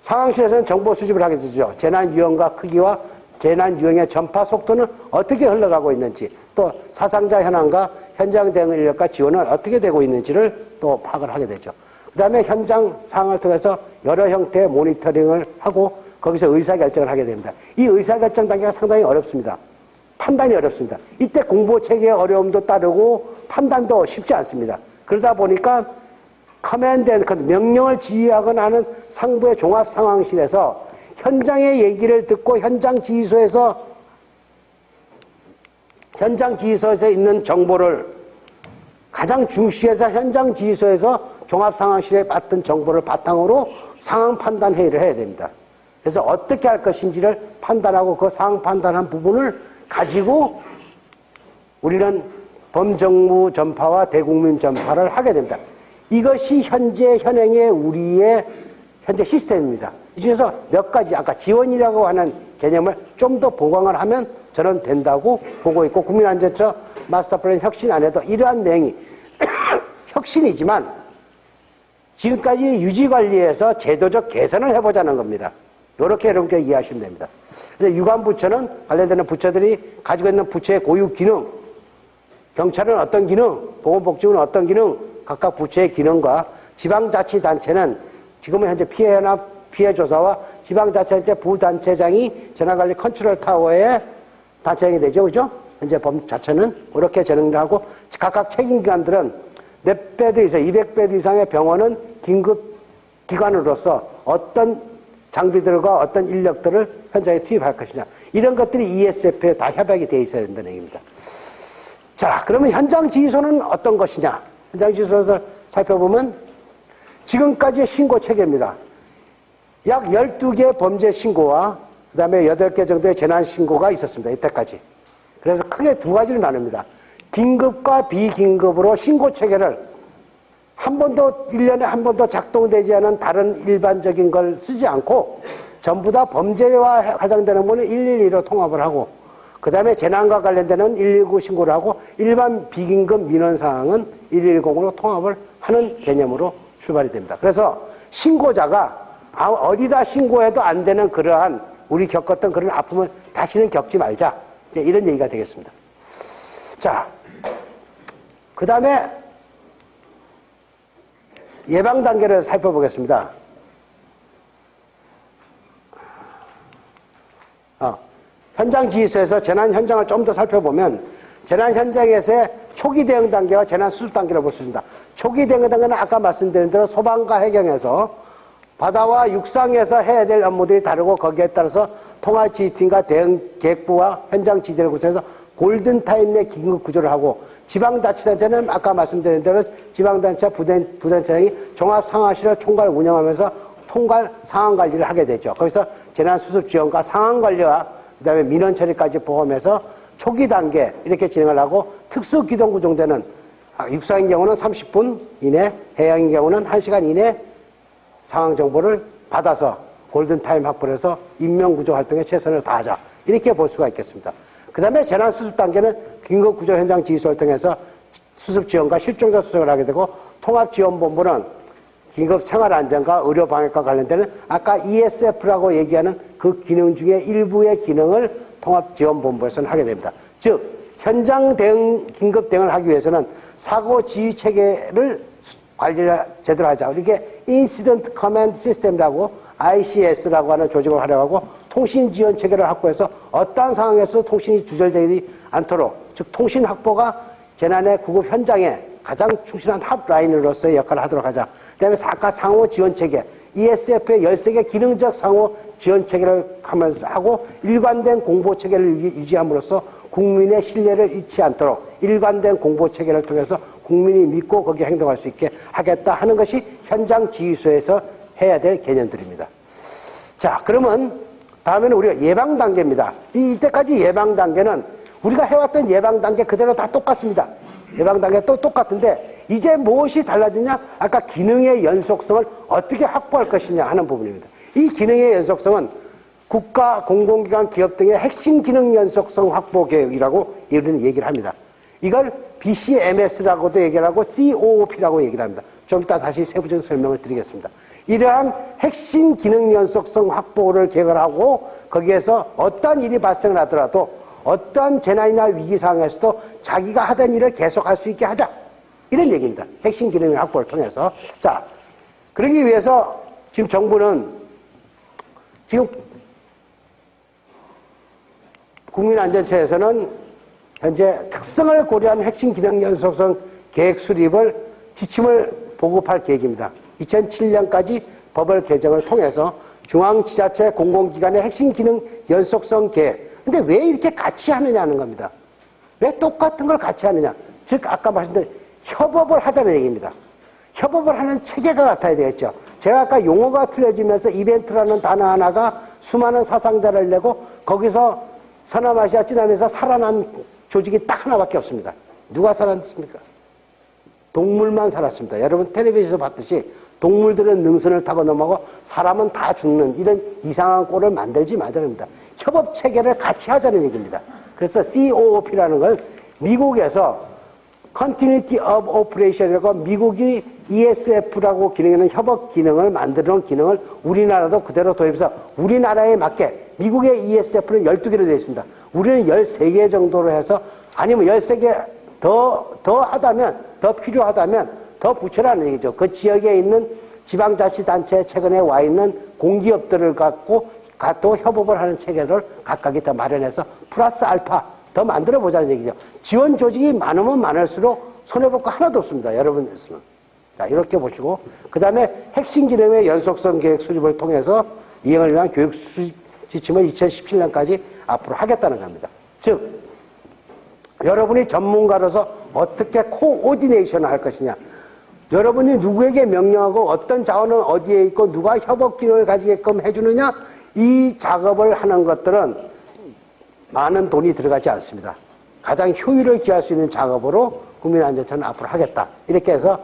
상황실에서는 정보 수집을 하게 되죠. 재난 유형과 크기와 재난 유형의 전파 속도는 어떻게 흘러가고 있는지, 또 사상자 현황과 현장 대응 인력과 지원은 어떻게 되고 있는지를 또 파악을 하게 되죠. 그 다음에 현장 상황을 통해서 여러 형태의 모니터링을 하고 거기서 의사결정을 하게 됩니다. 이 의사결정 단계가 상당히 어렵습니다. 판단이 어렵습니다. 이때 공보체계의 어려움도 따르고 판단도 쉽지 않습니다. 그러다 보니까 커맨드 앤 명령을 지휘하거나 하는 상부의 종합상황실에서 현장의 얘기를 듣고 현장 지휘소에서 있는 정보를 가장 중시해서 현장 지휘소에서 종합상황실에 받던 정보를 바탕으로 상황 판단 회의를 해야 됩니다. 그래서 어떻게 할 것인지를 판단하고 그 상황 판단한 부분을 가지고 우리는 범정부 전파와 대국민 전파를 하게 됩니다. 이것이 현재 현행의 우리의 현재 시스템입니다. 이 중에서 몇 가지 아까 지원이라고 하는 개념을 좀 더 보강을 하면 저는 된다고 보고 있고, 국민안전처 마스터플랜 혁신 안에도 이러한 내용이 혁신이지만 지금까지 유지관리에서 제도적 개선을 해보자는 겁니다. 이렇게 여러분께 이해하시면 됩니다. 그래서 유관부처는 관련되는 부처들이 가지고 있는 부처의 고유 기능, 경찰은 어떤 기능, 보건복지부는 어떤 기능, 각각 부처의 기능과 지방자치단체는 지금은 현재 피해연합, 피해조사와 지방자치단체 부단체장이 재난관리 컨트롤 타워의 단체장이 되죠. 그죠? 현재 범자체는 그렇게 진행을 하고 각각 책임기관들은 몇 배드 이상, 200배드 이상의 병원은 긴급기관으로서 어떤 장비들과 어떤 인력들을 현장에 투입할 것이냐. 이런 것들이 ESF에 다 협약이 되어 있어야 된다는 얘기입니다. 자, 그러면 현장 지휘소는 어떤 것이냐. 현장 지휘소에서 살펴보면 지금까지의 신고 체계입니다. 약 12개 범죄 신고와 그 다음에 8개 정도의 재난 신고가 있었습니다. 이때까지. 그래서 크게 두 가지로 나눕니다. 긴급과 비긴급으로 신고 체계를 한 번도 1년에 한 번도 작동되지 않은 다른 일반적인 걸 쓰지 않고 전부 다 범죄와 해당되는 부분은 112로 통합을 하고 그 다음에 재난과 관련되는 119 신고를 하고 일반 비긴급 민원 사항은 110으로 통합을 하는 개념으로 출발이 됩니다. 그래서 신고자가 어디다 신고해도 안 되는 그러한 우리 겪었던 그런 아픔을 다시는 겪지 말자. 이런 얘기가 되겠습니다. 자, 그 다음에 예방 단계를 살펴보겠습니다. 현장 지휘소에서 재난 현장을 좀 더 살펴보면 재난 현장에서의 초기 대응 단계와 재난 수습 단계를 볼 수 있습니다. 초기 대응 단계는 아까 말씀드린 대로 소방과 해경에서 바다와 육상에서 해야 될 업무들이 다르고 거기에 따라서 통합지휘팀과 대응 계획부와 현장 지휘를 구성해서 골든타임 내 긴급 구조를 하고 지방자치단체는 아까 말씀드린 대로 지방단체 부단체장이 종합상황실을 총괄 운영하면서 통괄 상황관리를 하게 되죠. 거기서 재난수습지원과 상황관리와 그 다음에 민원 처리까지 포함해서 초기 단계 이렇게 진행을 하고 특수기동구조대는 육상인 경우는 30분 이내, 해양인 경우는 1시간 이내 상황 정보를 받아서 골든타임 확보를 해서 인명구조 활동에 최선을 다하자. 이렇게 볼 수가 있겠습니다. 그 다음에 재난수습 단계는 긴급구조 현장 지휘소를 통해서 수습지원과 실종자 수색을 하게 되고 통합지원본부는 긴급생활안전과 의료방역과 관련되는 아까 ESF라고 얘기하는 그 기능 중에 일부의 기능을 통합지원본부에서는 하게 됩니다. 즉 현장 대응, 긴급 대응을 하기 위해서는 사고 지휘 체계를 관리를 제대로 하자. 이렇게 Incident Command System이라고 ICS라고 하는 조직을 활용하고 통신 지원 체계를 확보해서 어떠한 상황에서 통신이 두절되지 않도록, 즉 통신 확보가 재난의 구급 현장에 가장 충실한 탑라인으로서의 역할을 하도록 하자. 그 다음에 아까 상호 지원 체계, ESF의 13개 기능적 상호 지원 체계를 하면서 하고 일관된 공보 체계를 유지함으로써 국민의 신뢰를 잃지 않도록 일관된 공보 체계를 통해서 국민이 믿고 거기에 행동할 수 있게 하겠다 하는 것이 현장 지휘소에서 해야 될 개념들입니다. 자, 그러면 다음에는 우리가 예방 단계입니다. 이때까지 예방 단계는 우리가 해왔던 예방 단계 그대로 다 똑같습니다. 예방 단계 또 똑같은데 이제 무엇이 달라지냐? 아까 기능의 연속성을 어떻게 확보할 것이냐 하는 부분입니다. 이 기능의 연속성은 국가, 공공기관, 기업 등의 핵심 기능 연속성 확보 계획이라고 이런 얘기를 합니다. 이걸 BCMS라고도 얘기를 하고 COOP라고 얘기를 합니다. 좀 이따 다시 세부적인 설명을 드리겠습니다. 이러한 핵심 기능 연속성 확보를 계획을 하고 거기에서 어떤 일이 발생을 하더라도 어떤 재난이나 위기 상황에서도 자기가 하던 일을 계속할 수 있게 하자. 이런 얘기입니다. 핵심 기능 확보를 통해서. 자, 그러기 위해서 지금 정부는 지금 국민안전처에서는 현재 특성을 고려한 핵심 기능 연속성 계획 수립을 지침을 보급할 계획입니다. 2007년까지 법을 개정을 통해서 중앙지자체 공공기관의 핵심 기능 연속성 계획. 근데 왜 이렇게 같이 하느냐는 겁니다. 왜 똑같은 걸 같이 하느냐. 즉 아까 말씀드린 협업을 하자는 얘기입니다. 협업을 하는 체계가 같아야 되겠죠. 제가 아까 용어가 틀려지면서 이벤트라는 단어 하나가 수많은 사상자를 내고 거기서 서남아시아 진안에서 살아난 조직이 딱 하나밖에 없습니다. 누가 살았습니까? 동물만 살았습니다. 여러분 텔레비전에서 봤듯이 동물들은 능선을 타고 넘어가고 사람은 다 죽는 이런 이상한 꼴을 만들지 말자는 겁니다. 협업 체계를 같이 하자는 얘기입니다. 그래서 COOP라는 건 미국에서 Continuity of Operation이라고 미국이 ESF라고 기능하는 협업 기능을 만들어 놓은 기능을 우리나라도 그대로 도입해서 우리나라에 맞게 미국의 ESF는 12개로 되어 있습니다. 우리는 13개 정도로 해서 아니면 13개 더 하다면 더 필요하다면 더 붙여라는 얘기죠. 그 지역에 있는 지방자치단체에 최근에 와 있는 공기업들을 갖고 또 협업을 하는 체계를 각각이 더 마련해서 플러스 알파 더 만들어 보자는 얘기죠. 지원 조직이 많으면 많을수록 손해볼 거 하나도 없습니다. 여러분께서는. 자, 이렇게 보시고 그 다음에 핵심 기능의 연속성 계획 수립을 통해서 이행을 위한 교육 수립 지침을 2017년까지 앞으로 하겠다는 겁니다. 즉 여러분이 전문가로서 어떻게 코오디네이션을 할 것이냐, 여러분이 누구에게 명령하고 어떤 자원은 어디에 있고 누가 협업 기능을 가지게끔 해주느냐, 이 작업을 하는 것들은 많은 돈이 들어가지 않습니다. 가장 효율을 기할 수 있는 작업으로 국민안전처는 앞으로 하겠다. 이렇게 해서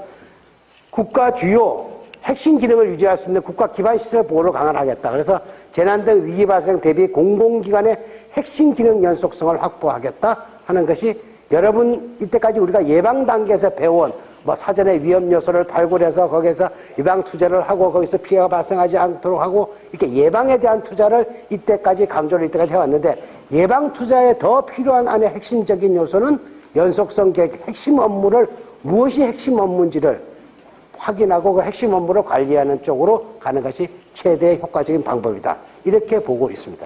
국가 주요 핵심 기능을 유지할 수 있는 국가 기반 시설 보호를 강화하겠다. 그래서 재난 등 위기 발생 대비 공공기관의 핵심 기능 연속성을 확보하겠다 하는 것이 여러분 이때까지 우리가 예방 단계에서 배운 뭐 사전에 위험 요소를 발굴해서 거기에서 예방 투자를 하고 거기서 피해가 발생하지 않도록 하고 이렇게 예방에 대한 투자를 이때까지 강조를 이때까지 해왔는데 예방 투자에 더 필요한 안에 핵심적인 요소는 연속성 계획 핵심 업무를 무엇이 핵심 업무인지를 확인하고 그 핵심 업무를 관리하는 쪽으로 가는 것이 최대 효과적인 방법이다. 이렇게 보고 있습니다.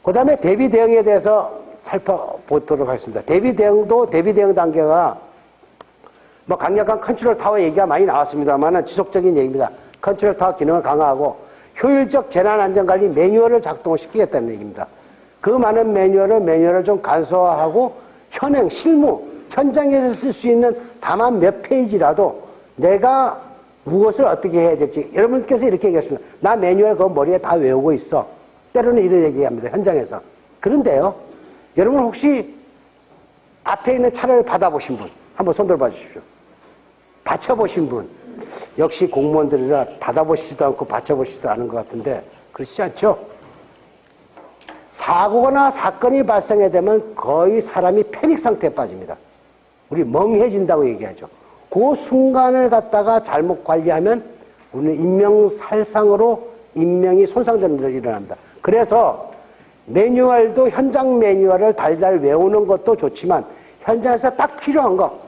그 다음에 대비 대응에 대해서 살펴보도록 하겠습니다. 대비 대응 단계가 뭐 강력한 컨트롤 타워 얘기가 많이 나왔습니다만 지속적인 얘기입니다. 컨트롤 타워 기능을 강화하고 효율적 재난안전관리 매뉴얼을 작동시키겠다는 얘기입니다. 그 많은 매뉴얼을 좀 간소화하고 현행, 실무, 현장에서 쓸 수 있는 다만 몇 페이지라도 내가 무엇을 어떻게 해야 될지 여러분께서 이렇게 얘기했습니다. 나 매뉴얼 그거 머리에 다 외우고 있어. 때로는 이런 얘기합니다. 현장에서. 그런데요. 여러분 혹시 앞에 있는 차를 받아보신 분 한번 손 들어봐 주십시오. 받쳐보신 분 역시 공무원들이라 받아보시지도 않고 받쳐보시지도 않은 것 같은데 그렇지 않죠? 사고나 사건이 발생하게 되면 거의 사람이 패닉 상태에 빠집니다. 우리 멍해진다고 얘기하죠. 그 순간을 갖다가 잘못 관리하면 우리는 인명살상으로 인명이 손상되는 일이 일어납니다. 그래서 매뉴얼도 현장 매뉴얼을 달달 외우는 것도 좋지만 현장에서 딱 필요한 거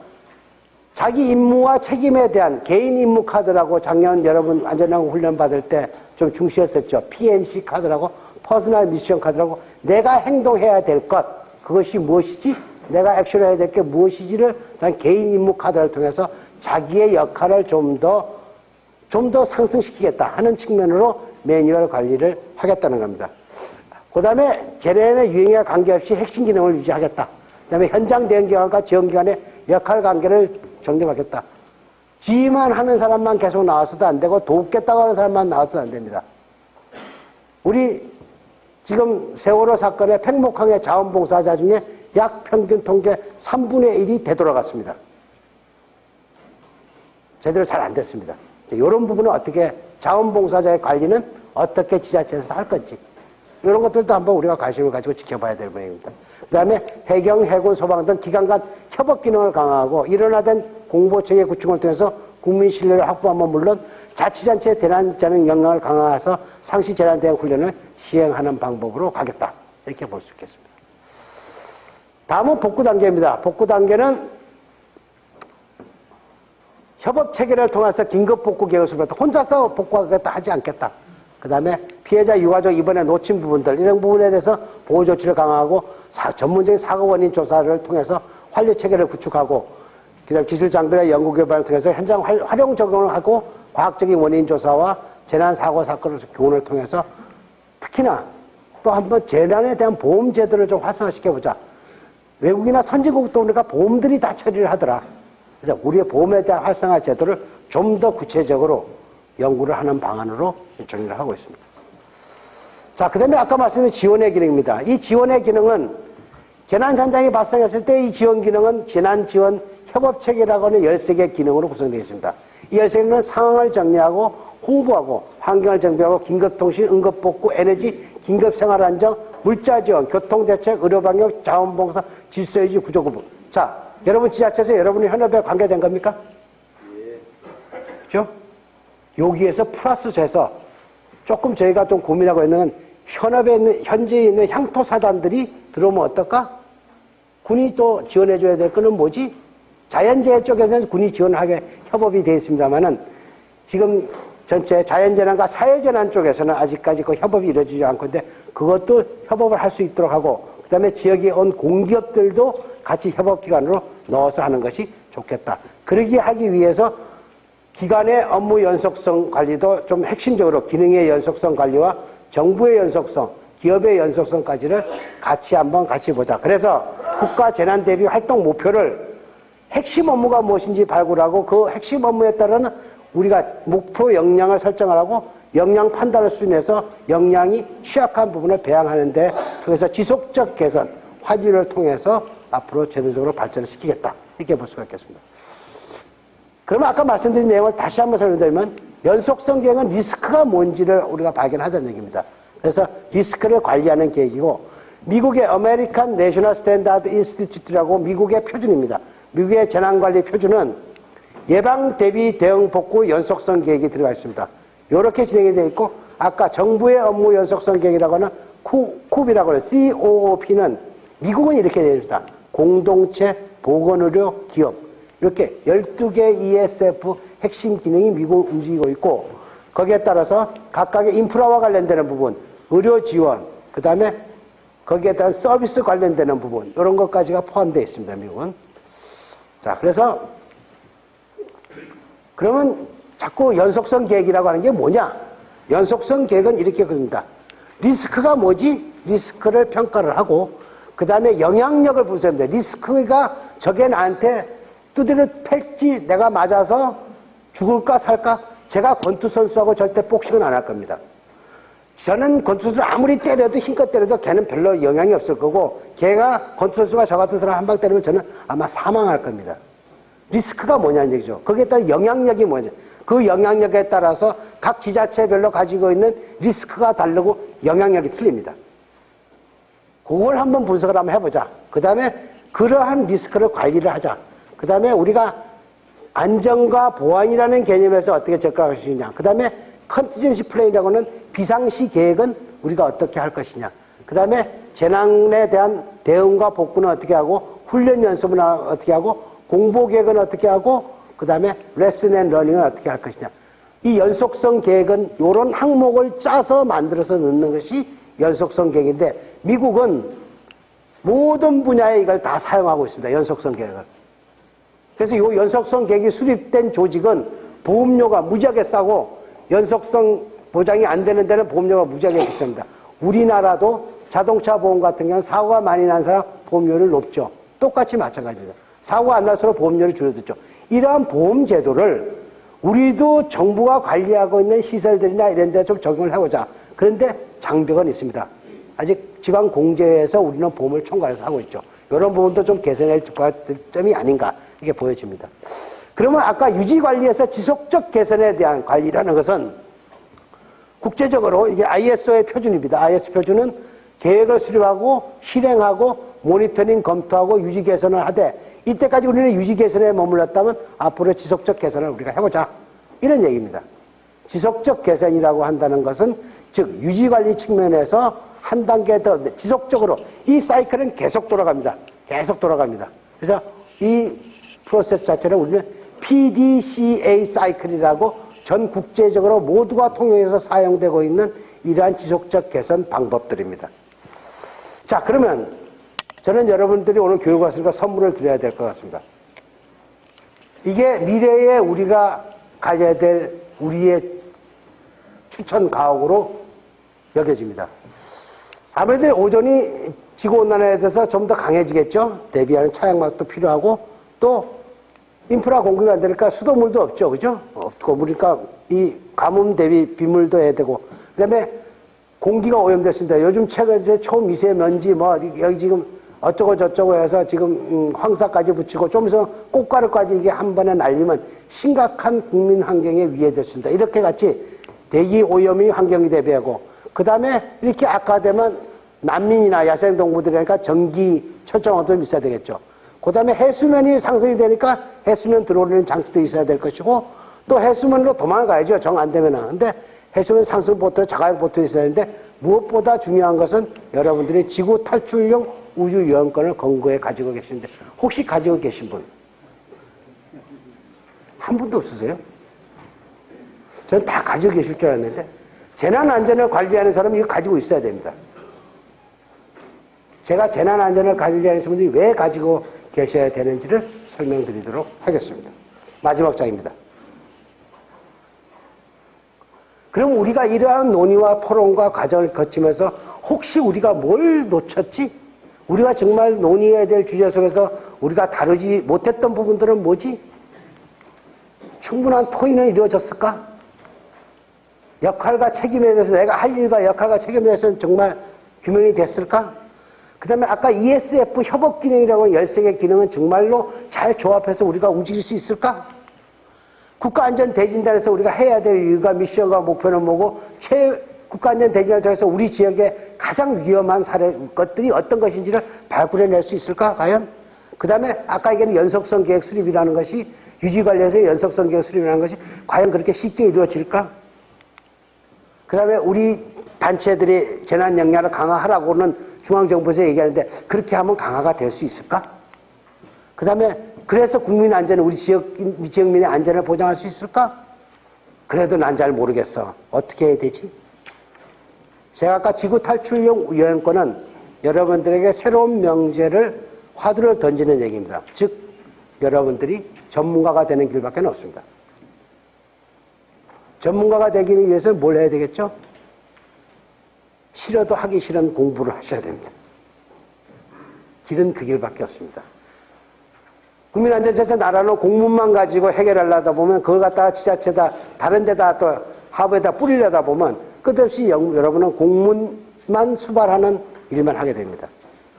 자기 임무와 책임에 대한 개인 임무 카드라고 작년 여러분 안전하고 훈련 받을 때 좀 중시했었죠. PMC 카드라고 퍼스널 미션 카드라고 내가 행동해야 될 것 그것이 무엇이지? 내가 액션해야 될 게 무엇이지를 개인 임무 카드를 통해서 자기의 역할을 좀 더 상승시키겠다 하는 측면으로 매뉴얼 관리를 하겠다는 겁니다. 그 다음에 재난의 유행에 관계없이 핵심 기능을 유지하겠다. 그 다음에 현장 대응기관과 지원기관의 역할 관계를 정립하겠다. 지휘만 하는 사람만 계속 나와서도 안 되고 돕겠다고 하는 사람만 나와서도 안 됩니다. 우리 지금 세월호 사건의 팽목항의 자원봉사자 중에 약 평균 통계 3분의 1이 되돌아갔습니다. 제대로 잘 안 됐습니다. 이런 부분은 어떻게 자원봉사자의 관리는 어떻게 지자체에서 할 건지 이런 것들도 한번 우리가 관심을 가지고 지켜봐야 될 모양입니다. 그 다음에 해경, 해군, 소방 등 기관 간 협업 기능을 강화하고 일원화된 공보체계 구축을 통해서 국민 신뢰를 확보하면 물론 자치단체의 재난자능 역량을 강화해서 상시 재난 대응 훈련을 시행하는 방법으로 가겠다. 이렇게 볼 수 있겠습니다. 다음은 복구 단계입니다. 복구 단계는 협업 체계를 통해서 긴급 복구 계획을 수립했다. 혼자서 복구하겠다 하지 않겠다. 그 다음에 피해자 유가족 이번에 놓친 부분들 이런 부분에 대해서 보호 조치를 강화하고 전문적인 사고 원인 조사를 통해서 환류 체계를 구축하고 그다음 기술 장비나 연구 개발을 통해서 현장 활용 적용을 하고 과학적인 원인 조사와 재난 사고 사건을 교훈을 통해서 특히나 또 한번 재난에 대한 보험 제도를 좀 활성화시켜 보자. 외국이나 선진국도 우리가 보험들이 다 처리를 하더라. 그래서 우리의 보험에 대한 활성화 제도를 좀 더 구체적으로 연구를 하는 방안으로 정리를 하고 있습니다. 자, 그 다음에 아까 말씀드린 지원의 기능입니다. 이 지원의 기능은 재난 현장이 발생했을 때 이 지원 기능은 재난 지원 협업체계라고 하는 13개 기능으로 구성되어 있습니다. 이 13개는 상황을 정리하고 홍보하고 환경을 정비하고 긴급통신, 응급복구, 에너지, 긴급생활안정, 물자지원, 교통대책, 의료방역, 자원봉사, 질서유지, 구조구분. 자, 여러분 지자체에서 여러분이 현업에 관계된 겁니까? 예. 그렇죠? 여기에서 플러스 돼서 조금 저희가 좀 고민하고 있는 건 현업에 있는, 현지에 있는 향토사단들이 들어오면 어떨까? 군이 또 지원해줘야 될 거는 뭐지? 자연재해 쪽에서는 군이 지원하게 협업이 되어 있습니다만은 지금 전체 자연재난과 사회재난 쪽에서는 아직까지 그 협업이 이루어지지 않고 있는데 그것도 협업을 할 수 있도록 하고 그 다음에 지역에 온 공기업들도 같이 협업기관으로 넣어서 하는 것이 좋겠다. 그러기 하기 위해서 기관의 업무 연속성 관리도 좀 핵심적으로 기능의 연속성 관리와 정부의 연속성, 기업의 연속성까지를 같이 보자. 그래서 국가 재난 대비 활동 목표를 핵심 업무가 무엇인지 발굴하고 그 핵심 업무에 따른 우리가 목표 역량을 설정하고 역량 판단을 수준해서 역량이 취약한 부분을 배양하는 데 통해서 지속적 개선, 환율을 통해서 앞으로 제도적으로 발전을 시키겠다. 이렇게 볼 수가 있겠습니다. 그러면 아까 말씀드린 내용을 다시 한번 설명드리면 연속성 계획은 리스크가 뭔지를 우리가 발견하자는 얘기입니다. 그래서 리스크를 관리하는 계획이고 미국의 아메리칸 내셔널 스탠다드 인스티튜트라고 미국의 표준입니다. 미국의 재난관리 표준은 예방, 대비, 대응, 복구, 연속성 계획이 들어가 있습니다. 이렇게 진행이 되어 있고 아까 정부의 업무 연속성 계획이라고 하는 COOP이라고 해요. COOP는 미국은 이렇게 되어 있습니다. 공동체, 보건의료, 기업 이렇게 12개 ESF 핵심 기능이 미국을 움직이고 있고 거기에 따라서 각각의 인프라와 관련되는 부분, 의료 지원, 그 다음에 거기에 대한 서비스 관련되는 부분 이런 것까지가 포함되어 있습니다. 미국은. 자, 그래서 그러면 자꾸 연속성 계획이라고 하는 게 뭐냐? 연속성 계획은 이렇게 그립니다. 리스크가 뭐지? 리스크를 평가를 하고 그 다음에 영향력을 분석합니다. 리스크가 저게 나한테 두드려 팰지 내가 맞아서 죽을까 살까? 제가 권투 선수하고 절대 복싱은 안 할 겁니다. 저는 권투 선수 아무리 때려도 힘껏 때려도 걔는 별로 영향이 없을 거고 걔가 권투 선수가 저 같은 사람 한 방 때리면 저는 아마 사망할 겁니다. 리스크가 뭐냐는 얘기죠. 거기에 따라 영향력이 뭐냐. 그 영향력에 따라서 각 지자체별로 가지고 있는 리스크가 다르고 영향력이 틀립니다. 그걸 한번 분석을 한번 해보자. 그 다음에 그러한 리스크를 관리를 하자. 그 다음에 우리가 안전과 보안이라는 개념에서 어떻게 접근할 것이냐. 그 다음에 컨티전시 플랜이라고 하는 비상시 계획은 우리가 어떻게 할 것이냐. 그 다음에 재난에 대한 대응과 복구는 어떻게 하고 훈련 연습은 어떻게 하고 공보 계획은 어떻게 하고 그 다음에 레슨 앤 러닝은 어떻게 할 것이냐. 이 연속성 계획은 이런 항목을 짜서 만들어서 넣는 것이 연속성 계획인데 미국은 모든 분야에 이걸 다 사용하고 있습니다. 연속성 계획을. 그래서 이 연속성 계획이 수립된 조직은 보험료가 무지하게 싸고 연속성 보장이 안 되는 데는 보험료가 무지하게 비쌉니다. 우리나라도 자동차 보험 같은 경우는 사고가 많이 난 사람 보험료를 높죠. 똑같이 마찬가지죠. 사고가 안 날수록 보험료를 줄여듣죠. 이러한 보험 제도를 우리도 정부가 관리하고 있는 시설들이나 이런 데 좀 적용을 해보자. 그런데 장벽은 있습니다. 아직 지방공제에서 우리는 보험을 총괄해서 하고 있죠. 이런 부분도 좀 개선할 점이 아닌가 이게 보여집니다. 그러면 아까 유지관리에서 지속적 개선에 대한 관리라는 것은 국제적으로 이게 ISO의 표준입니다. ISO 표준은 계획을 수립하고 실행하고 모니터링 검토하고 유지 개선을 하되 이때까지 우리는 유지 개선에 머물렀다면 앞으로 지속적 개선을 우리가 해보자. 이런 얘기입니다. 지속적 개선이라고 한다는 것은 즉 유지관리 측면에서 한 단계 더 지속적으로 이 사이클은 계속 돌아갑니다. 계속 돌아갑니다. 그래서 이 프로세스 자체를 우리는 PDCA 사이클이라고 전 국제적으로 모두가 통용해서 사용되고 있는 이러한 지속적 개선 방법들입니다. 자, 그러면 저는 여러분들이 오늘 교육 왔으니까 선물을 드려야 될 것 같습니다. 이게 미래에 우리가 가져야 될 우리의 추천 가옥으로 여겨집니다. 아무래도 오존이 지구온난화에 대해서 좀 더 강해지겠죠. 대비하는 차양막도 필요하고 또 인프라 공급이 안 되니까 수돗물도 없죠. 그죠? 없고 그러니까 이 가뭄 대비 비물도 해야 되고 그다음에 공기가 오염됐습니다. 요즘 최근 이제 초미세먼지 뭐 여기 지금 어쩌고 저쩌고 해서 지금 황사까지 붙이고 좀 있으면 꽃가루까지 이게 한 번에 날리면 심각한 국민 환경에 위해됐습니다. 이렇게 같이 대기 오염이 환경이 대비하고 그 다음에 이렇게 악화되면 난민이나 야생동물들이니까 전기 철저항도 있어야 되겠죠. 그 다음에 해수면이 상승이 되니까 해수면 들어오는 장치도 있어야 될 것이고 또 해수면으로 도망가야죠. 정 안 되면은. 근데 해수면 상승 보트, 자가용 보트 있어야 되는데 무엇보다 중요한 것은 여러분들이 지구 탈출용 우주 여행권을 권고해 가지고 계시는데 혹시 가지고 계신 분? 한 분도 없으세요? 저는 다 가지고 계실 줄 알았는데 재난안전을 관리하는 사람이 이거 가지고 있어야 됩니다. 제가 재난안전을 관리하는 분들이 왜 가지고 계셔야 되는지를 설명드리도록 하겠습니다. 마지막 장입니다. 그럼 우리가 이러한 논의와 토론과 과정을 거치면서 혹시 우리가 뭘 놓쳤지? 우리가 정말 논의해야 될 주제 속에서 우리가 다루지 못했던 부분들은 뭐지? 충분한 토의는 이루어졌을까? 역할과 책임에 대해서 내가 할 일과 역할과 책임에 대해서는 정말 규명이 됐을까? 그 다음에 아까 ESF 협업 기능이라고 하는 13개 기능은 정말로 잘 조합해서 우리가 움직일 수 있을까? 국가안전대진단에서 우리가 해야 될 이유가 미션과 목표는 뭐고, 국가안전대진단을 통해서 우리 지역의 가장 위험한 것들이 어떤 것인지를 발굴해낼 수 있을까, 과연? 그 다음에 아까 얘기한 연속성 계획 수립이라는 것이, 유지관리에서의 연속성 계획 수립이라는 것이 과연 그렇게 쉽게 이루어질까? 그 다음에 우리 단체들이 재난 역량을 강화하라고는 중앙정부에서 얘기하는데, 그렇게 하면 강화가 될 수 있을까? 그 다음에 그래서 국민 안전을, 우리 지역민의 안전을 보장할 수 있을까? 그래도 난 잘 모르겠어. 어떻게 해야 되지? 제가 아까 지구 탈출용 여행권은 여러분들에게 새로운 명제를, 화두를 던지는 얘기입니다. 즉, 여러분들이 전문가가 되는 길밖에 없습니다. 전문가가 되기 위해서는 뭘 해야 되겠죠? 싫어도 하기 싫은 공부를 하셔야 됩니다. 길은 그 길밖에 없습니다. 국민안전처에서 나라는 공문만 가지고 해결하려다 보면 그걸 갖다가 지자체다, 다른 데다 또 하부에다 뿌리려다 보면 끝없이 여러분은 공문만 수발하는 일만 하게 됩니다.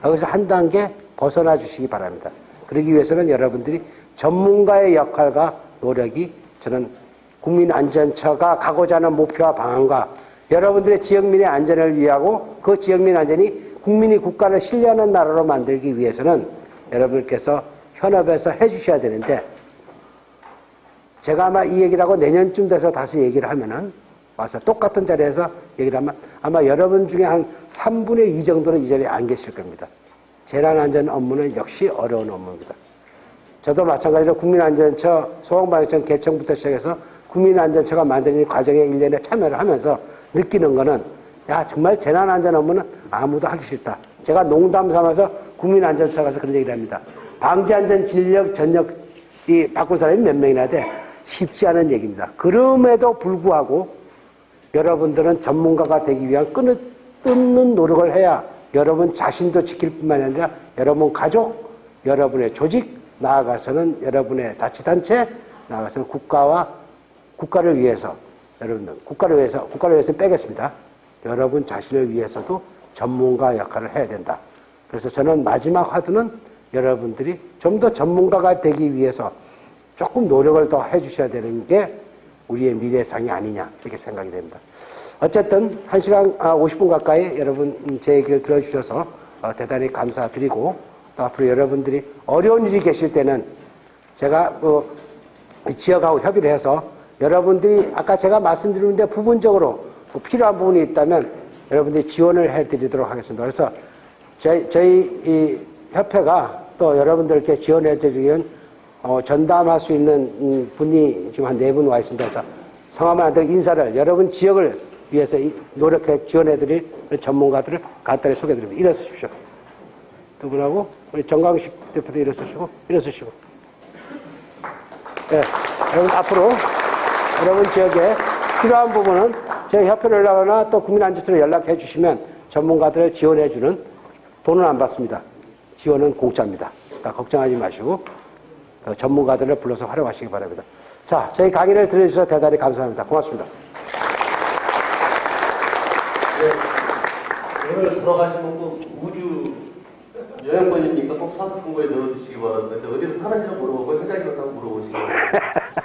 여기서 한 단계 벗어나 주시기 바랍니다. 그러기 위해서는 여러분들이 전문가의 역할과 노력이, 저는 국민안전처가 가고자 하는 목표와 방안과 여러분들의 지역민의 안전을 위하고 그 지역민 안전이 국민이 국가를 신뢰하는 나라로 만들기 위해서는 여러분께서 현업에서 해주셔야 되는데, 제가 아마 이 얘기를 하고 내년쯤 돼서 다시 얘기를 하면은, 와서 똑같은 자리에서 얘기를 하면 아마 여러분 중에 한 3분의 2 정도는 이 자리에 안 계실 겁니다. 재난안전 업무는 역시 어려운 업무입니다. 저도 마찬가지로 국민안전처, 소방방역청 개청부터 시작해서 국민안전처가 만드는 과정에 1년에 참여를 하면서 느끼는 거는, 야, 정말 재난안전 업무는 아무도 하기 싫다. 제가 농담 삼아서 국민안전처 가서 그런 얘기를 합니다. 방지안전 진력 전력이 바꿀 사람이 몇 명이나 돼? 쉽지 않은 얘기입니다. 그럼에도 불구하고 여러분들은 전문가가 되기 위한 끊는 노력을 해야 여러분 자신도 지킬 뿐만 아니라 여러분 가족, 여러분의 조직, 나아가서는 여러분의 자치단체, 나아가서는 국가를 위해서, 여러분들, 국가를 위해서 빼겠습니다. 여러분 자신을 위해서도 전문가 역할을 해야 된다. 그래서 저는 마지막 화두는 여러분들이 좀 더 전문가가 되기 위해서 조금 노력을 더 해주셔야 되는 게 우리의 미래상이 아니냐, 이렇게 생각이 됩니다. 어쨌든 1시간 50분 가까이 여러분 제 얘기를 들어주셔서 대단히 감사드리고, 또 앞으로 여러분들이 어려운 일이 계실 때는 제가 지역하고 협의를 해서 여러분들이 아까 제가 말씀드렸는데 부분적으로 필요한 부분이 있다면 여러분들이 지원을 해드리도록 하겠습니다. 그래서 저희 이 협회가 또 여러분들께 지원해드리기 위한 전담할 수 있는 분이 지금 한 4분 와 있습니다. 그래서 성함을 안 드리고 인사를, 여러분 지역을 위해서 노력해 지원해드릴 전문가들을 간단히 소개해드립니다. 일어서십시오. 두 분하고 우리 정광식 대표도 일어서시고. 네, 여러분 앞으로 여러분 지역에 필요한 부분은 저희 협회를 연락하거나 또 국민안전처로 연락해 주시면 전문가들을 지원해주는, 돈은 안 받습니다. 지원은 공짜입니다. 그러니까 걱정하지 마시고 전문가들을 불러서 활용하시기 바랍니다. 자, 저희 강의를 들어주셔서 대단히 감사합니다. 고맙습니다. 네, 오늘 돌아가시면 꼭 우주 여행권이니까 꼭 사석본부에 넣어주시기 바랍니다. 어디서 사는지는 물어보고 회장님한테 물어보시기 바랍니다.